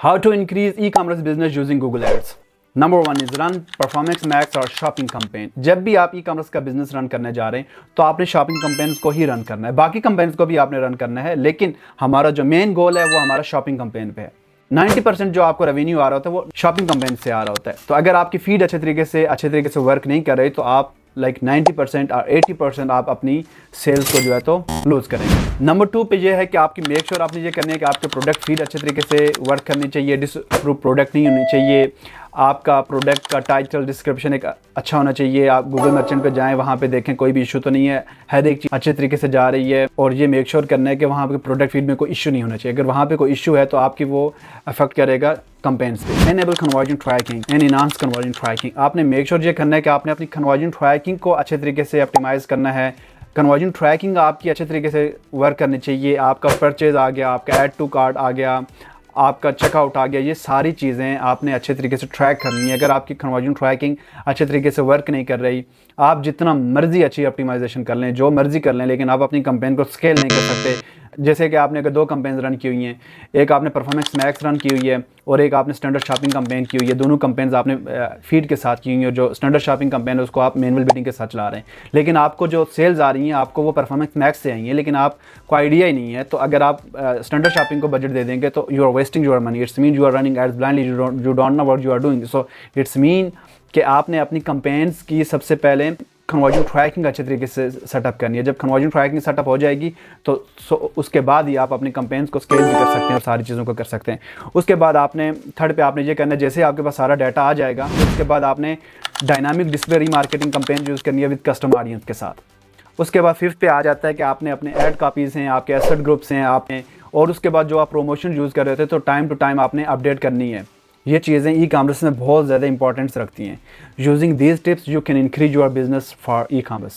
How to increase e-commerce business using Google Ads. Number 1 is run Performance Max और shopping campaign. जब भी आप e-commerce का business run करने जा रहे हैं तो आपने शॉपिंग कैंपेन्स को ही रन करना है, बाकी कैंपेन्स को भी आपने रन करना है, लेकिन हमारा जो मेन गोल है वो हमारा शॉपिंग कैंपेन पे है। 90% जो आपको रेवेन्यू आ रहा होता है वो शॉपिंग कैंपेन से आ रहा होता है। तो अगर आपकी फीड अच्छे तरीके से वर्क नहीं कर रही तो आप 90% और 80% आप अपनी सेल्स को जो है तो लूज करेंगे। नंबर 2 पे ये है कि आपकी मेक श्योर आपने ये करनी है कि आपके प्रोडक्ट फीड अच्छे तरीके से वर्क करनी चाहिए, डिसअप्रूव प्रोडक्ट नहीं होनी चाहिए, आपका प्रोडक्ट का टाइटल डिस्क्रिप्शन एक अच्छा होना चाहिए। आप गूगल मर्चेंट पे जाएं, वहाँ पे देखें कोई भी इशू तो नहीं है, हर एक चीज़ अच्छे तरीके से जा रही है, और ये मेक श्योर करना है कि वहाँ पे प्रोडक्ट फीड में कोई इशू नहीं होना चाहिए। अगर वहाँ पे कोई इशू है तो आपकी वो अफेक्ट करेगा कैंपेन्स पे। Enable conversion tracking and enhance conversion tracking. आपने मेक श्योर ये करना है कि आपने अपनी कन्वर्जन ट्रैकिंग को अच्छे तरीके से ऑप्टिमाइज़ करना है। कन्वर्जन ट्रैकिंग आपकी अच्छे तरीके से वर्क करनी चाहिए। आपका परचेज आ गया, आपका ऐड टू कार्ट आ गया, आपका चेकआउट आ गया, ये सारी चीज़ें आपने अच्छे तरीके से ट्रैक करनी है। अगर आपकी कन्वर्जन ट्रैकिंग अच्छे तरीके से वर्क नहीं कर रही, आप जितना मर्जी अच्छी ऑप्टिमाइजेशन कर लें, जो मर्जी कर लें, लेकिन आप अपनी कैंपेन को स्केल नहीं कर सकते। जैसे कि आपने अगर 2 कैंपेन्स रन की हुई हैं, एक आपने परफॉर्मेंस मैक्स रन की हुई है और एक आपने स्टैंडर्ड शॉपिंग कैंपेन की हुई है, दोनों कैंपेन्स आपने फीड के साथ की हुई है। जो स्टैंडर्ड शॉपिंग कैंपेन है उसको आप मैनुअल बिडिंग के साथ चला रहे हैं, लेकिन आपको जो सेल्स आ रही हैं आपको वो परफॉर्मेंस मैक्स से आई हैं, लेकिन आपको आइडिया ही नहीं है। तो अगर आप स्टैंडर्ड शॉपिंग को बजट दे देंगे तो you are wasting your money. It's mean you are running ads blindly, you don't know what you are doing. So it's mean कि आपने अपनी कैंपेन्स की सबसे पहले कन्वर्जन ट्रैकिंग अच्छे तरीके से सेटअप करनी है। जब कन्वर्जन ट्रैकिंग सेटअप हो जाएगी तो उसके बाद ही आप अपनी कैंपेन्स को स्केल भी कर सकते हैं और सारी चीज़ों को कर सकते हैं। उसके बाद आपने थर्ड पे आपने ये करना है, जैसे आपके पास सारा डाटा आ जाएगा तो उसके बाद आपने dynamic display remarketing campaign use करनी है विद कस्टम ऑडियंस के साथ। उसके बाद 5th पे आ जाता है कि आपने अपने ऐड कॉपीज़ हैं, आपके एसेट ग्रुप्स हैं आपने, और उसके बाद जो आप प्रमोशन यूज़ कर रहे थे तो टाइम टू टाइम आपने अपडेट करनी है। ये चीज़ें ई-कॉमर्स में बहुत ज़्यादा इंपॉर्टेंस रखती हैं। Using these tips you can increase your business for e-commerce.